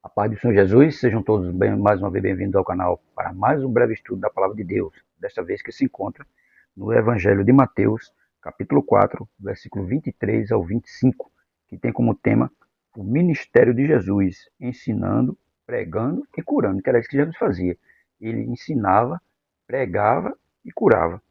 A paz do Senhor Jesus, sejam todos mais uma vez bem-vindos ao canal para mais um breve estudo da Palavra de Deus. Desta vez que se encontra no Evangelho de Mateus, capítulo 4, versículo 23 ao 25, que tem como tema o ministério de Jesus, ensinando, pregando e curando, que era isso que Jesus fazia. Ele ensinava, pregava e curava.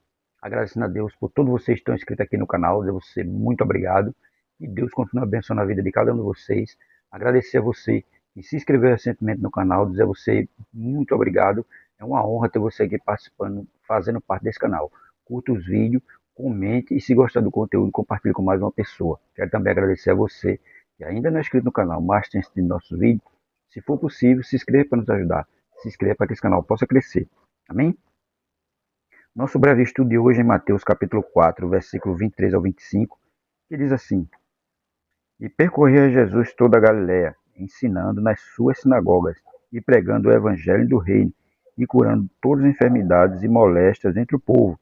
Agradecendo a Deus por todos vocês que estão inscritos aqui no canal, devo ser muito obrigado. Que Deus continue abençoando a vida de cada um de vocês. Agradecer a você que se inscreveu recentemente no canal, dizer a você muito obrigado. É uma honra ter você aqui participando, fazendo parte desse canal. Curta os vídeos, comente e se gostar do conteúdo, compartilhe com mais uma pessoa. Quero também agradecer a você que ainda não é inscrito no canal, mas tem assistido nossos vídeos. Se for possível, se inscreva para nos ajudar. Se inscreva para que esse canal possa crescer. Amém? Nosso breve estudo de hoje é em Mateus capítulo 4, versículo 23 ao 25, que diz assim: E percorria Jesus toda a Galiléia, ensinando nas suas sinagogas e pregando o evangelho do reino e curando todas as enfermidades e moléstias entre o povo.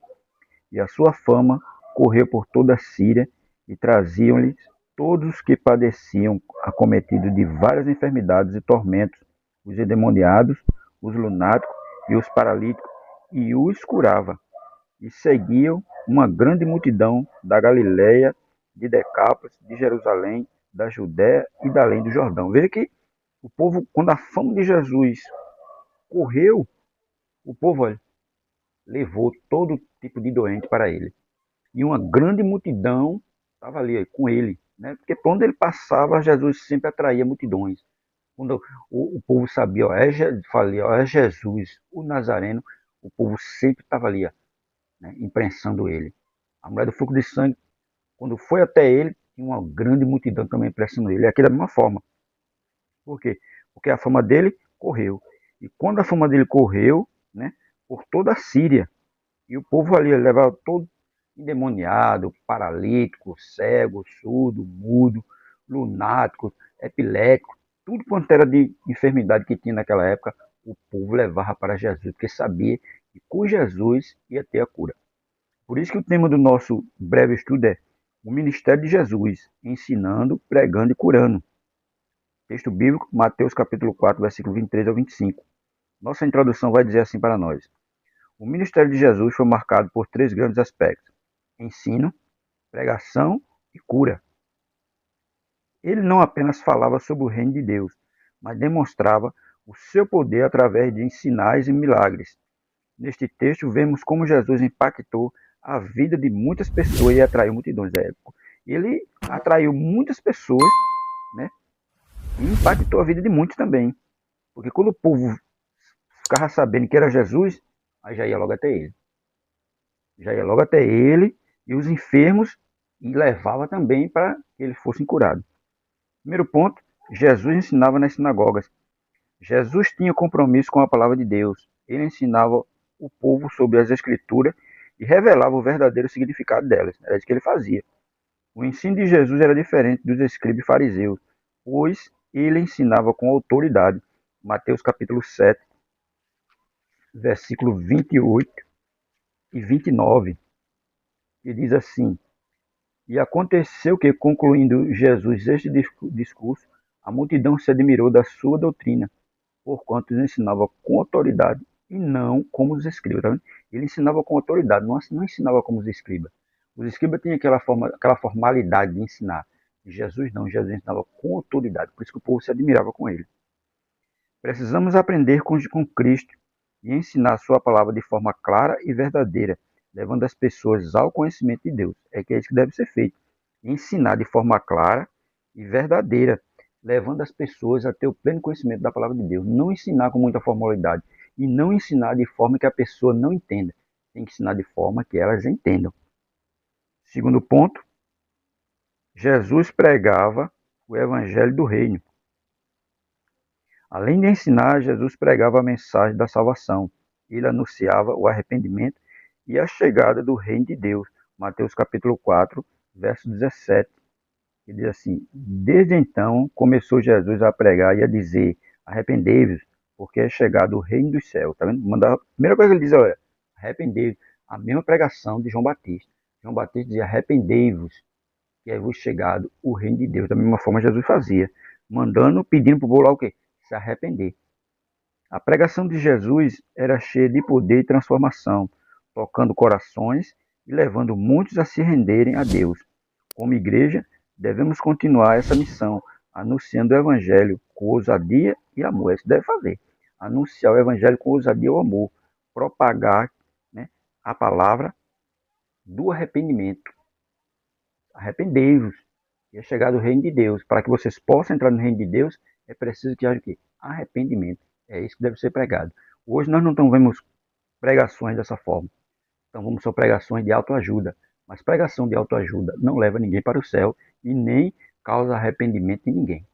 E a sua fama correu por toda a Síria e traziam-lhe todos os que padeciam acometidos de várias enfermidades e tormentos, os endemoniados, os lunáticos e os paralíticos, e os curava. E seguiam uma grande multidão da Galiléia, de Decápolis, de Jerusalém, da Judéia e da além do Jordão. Veja que o povo, quando a fama de Jesus correu, o povo levou todo tipo de doente para ele. E uma grande multidão estava ali com ele, né? Porque por onde ele passava, Jesus sempre atraía multidões. Quando o povo sabia, ó, falei, ó, é Jesus, o Nazareno, o povo sempre estava ali, ó, né, imprensando ele. A mulher do fluxo de sangue, quando foi até ele, tinha uma grande multidão também impressionando ele. E aqui da mesma forma. Por quê? Porque a fama dele correu. E quando a fama dele correu, né, por toda a Síria, e o povo ali levava todo endemoniado, paralítico, cego, surdo, mudo, lunático, epilético, tudo quanto era de enfermidade que tinha naquela época, o povo levava para Jesus, porque sabia que com Jesus ia ter a cura. Por isso que o tema do nosso breve estudo é o ministério de Jesus, ensinando, pregando e curando. Texto bíblico, Mateus capítulo 4, versículo 23 ao 25. Nossa introdução vai dizer assim para nós: o ministério de Jesus foi marcado por três grandes aspectos: ensino, pregação e cura. Ele não apenas falava sobre o reino de Deus, mas demonstrava o seu poder através de sinais e milagres. Neste texto, vemos como Jesus impactou a vida de muitas pessoas e atraiu multidões da época. Ele atraiu muitas pessoas, né? E impactou a vida de muitos também. Porque quando o povo ficava sabendo que era Jesus, aí já ia logo até ele. Já ia logo até ele e os enfermos e levava também para que eles fossem curados. Primeiro ponto, Jesus ensinava nas sinagogas. Jesus tinha compromisso com a palavra de Deus. Ele ensinava o povo sobre as escrituras e revelava o verdadeiro significado delas. Era isso que ele fazia. O ensino de Jesus era diferente dos escribas e fariseus, pois ele ensinava com autoridade. Mateus capítulo 7, versículo 28 e 29, que diz assim: E aconteceu que, concluindo Jesus este discurso, a multidão se admirou da sua doutrina, porquanto ele ensinava com autoridade e não como os escribas. Tá vendo? Ele ensinava com autoridade, não ensinava como os escribas. Os escribas tinham aquela formalidade de ensinar. Jesus não, Jesus ensinava com autoridade, por isso que o povo se admirava com ele. Precisamos aprender com Cristo e ensinar a sua palavra de forma clara e verdadeira, levando as pessoas ao conhecimento de Deus. É que é isso que deve ser feito. Ensinar de forma clara e verdadeira, levando as pessoas a ter o pleno conhecimento da palavra de Deus. Não ensinar com muita formalidade e não ensinar de forma que a pessoa não entenda. Tem que ensinar de forma que elas entendam. Segundo ponto, Jesus pregava o evangelho do reino. Além de ensinar, Jesus pregava a mensagem da salvação. Ele anunciava o arrependimento e a chegada do reino de Deus. Mateus capítulo 4, verso 17. Que diz assim: Desde então começou Jesus a pregar e a dizer: arrependei-vos, porque é chegado o reino dos céus. Tá vendo? A primeira coisa que ele diz é: arrependei-vos. A mesma pregação de João Batista. João Batista dizia: arrependei-vos, que é vos chegado o reino de Deus. Da mesma forma Jesus fazia, mandando, pedindo para o povo lá o quê? se arrepender. A pregação de Jesus era cheia de poder e transformação, tocando corações e levando muitos a se renderem a Deus. Como igreja, devemos continuar essa missão, anunciando o Evangelho com ousadia e amor. É isso que deve fazer. Anunciar o Evangelho com ousadia e amor. Propagar, né, a palavra do arrependimento. Arrependei-vos, e é chegado o reino de Deus. Para que vocês possam entrar no reino de Deus, é preciso que haja o quê? Arrependimento. É isso que deve ser pregado. Hoje nós não vemos pregações dessa forma. Então vamos só pregações de autoajuda. Mas pregação de autoajuda não leva ninguém para o céu e nem causa arrependimento em ninguém.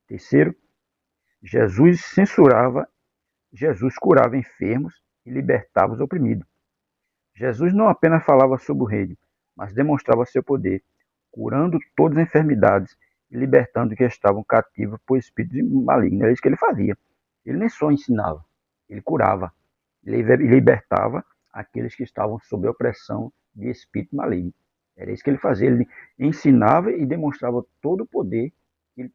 Terceiro, Jesus curava enfermos e libertava os oprimidos. Jesus não apenas falava sobre o reino, mas demonstrava seu poder, curando todas as enfermidades e libertando os que estavam cativos por espíritos malignos. Era isso que ele fazia. Ele nem só ensinava, ele curava. Ele libertava aqueles que estavam sob a opressão de espírito maligno. Era isso que ele fazia. Ele ensinava e demonstrava todo o poder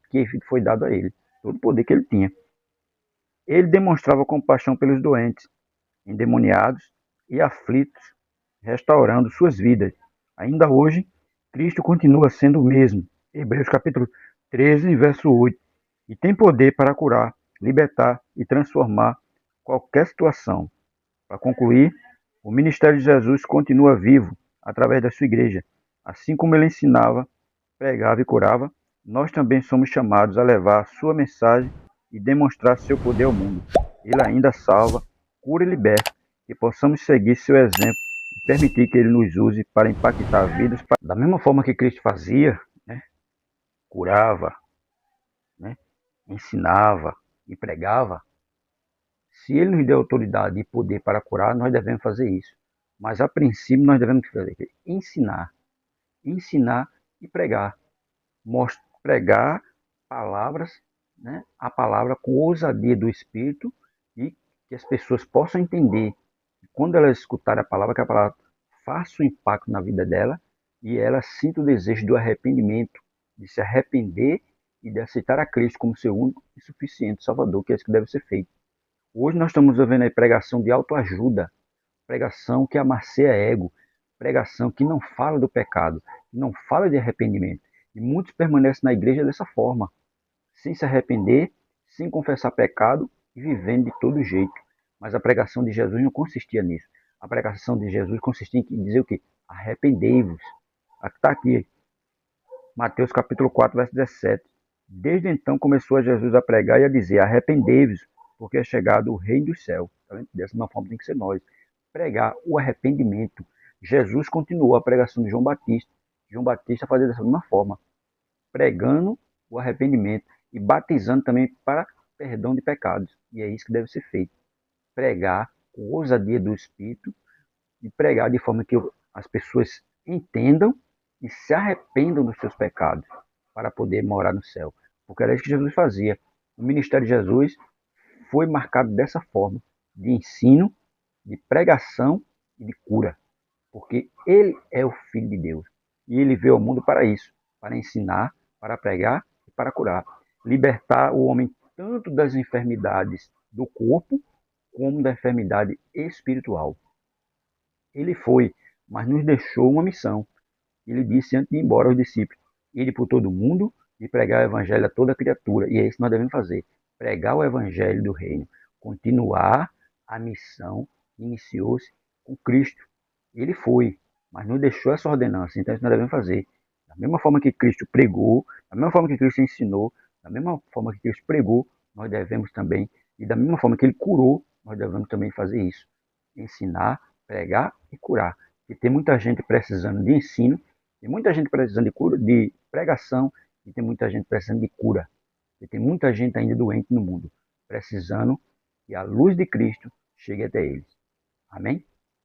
que foi dado a ele, todo o poder que ele tinha. Ele demonstrava compaixão pelos doentes, endemoniados e aflitos, restaurando suas vidas. Ainda hoje, Cristo continua sendo o mesmo. Hebreus capítulo 13, verso 8. E tem poder para curar, libertar e transformar qualquer situação. Para concluir, o ministério de Jesus continua vivo através da sua igreja. Assim como ele ensinava, pregava e curava, nós também somos chamados a levar a sua mensagem e demonstrar seu poder ao mundo. Ele ainda salva, cura e liberta, e possamos seguir seu exemplo e permitir que ele nos use para impactar vidas. Da mesma forma que Cristo fazia, né, curava, né, ensinava e pregava, se ele nos deu autoridade e poder para curar, nós devemos fazer isso. Mas a princípio nós devemos fazer ensinar, ensinar e pregar, pregar palavras, né, a palavra com ousadia do Espírito e que as pessoas possam entender. Quando elas escutarem a palavra, que a palavra faça um impacto na vida dela e ela sinta o desejo do arrependimento, de se arrepender e de aceitar a Cristo como seu único e suficiente Salvador, que é isso que deve ser feito. Hoje nós estamos vendo a pregação de autoajuda, pregação que amasseia ego, pregação que não fala do pecado, que não fala de arrependimento. E muitos permanecem na igreja dessa forma, sem se arrepender, sem confessar pecado e vivendo de todo jeito. Mas a pregação de Jesus não consistia nisso. A pregação de Jesus consistia em dizer o quê? Arrependei-vos. Está aqui, Mateus capítulo 4, verso 17. Desde então começou a Jesus a pregar e a dizer, arrependei-vos, porque é chegado o reino dos céus. Dessa mesma forma tem que ser nós. Pregar o arrependimento. Jesus continuou a pregação de João Batista. João Batista fazia dessa mesma forma, pregando o arrependimento e batizando também para perdão de pecados. E é isso que deve ser feito. Pregar com ousadia do Espírito e pregar de forma que as pessoas entendam e se arrependam dos seus pecados para poder morar no céu. Porque era isso que Jesus fazia. O ministério de Jesus foi marcado dessa forma, de ensino, de pregação e de cura. Porque ele é o Filho de Deus. E ele veio ao mundo para isso, para ensinar, para pregar e para curar. Libertar o homem tanto das enfermidades do corpo, como da enfermidade espiritual. Ele foi, mas nos deixou uma missão. Ele disse antes de ir embora aos discípulos, ir por todo mundo e pregar o evangelho a toda criatura. E é isso que nós devemos fazer, pregar o evangelho do reino, continuar a missão que iniciou-se com Cristo. Ele foi, mas nos deixou essa ordenança, então isso nós devemos fazer. Da mesma forma que Cristo pregou, da mesma forma que Cristo ensinou, da mesma forma que Cristo pregou, nós devemos também, e da mesma forma que ele curou, nós devemos também fazer isso. Ensinar, pregar e curar. E tem muita gente precisando de ensino, tem muita gente precisando de cura, de pregação, e tem muita gente precisando de cura. E tem muita gente ainda doente no mundo, precisando que a luz de Cristo chegue até eles. Amém?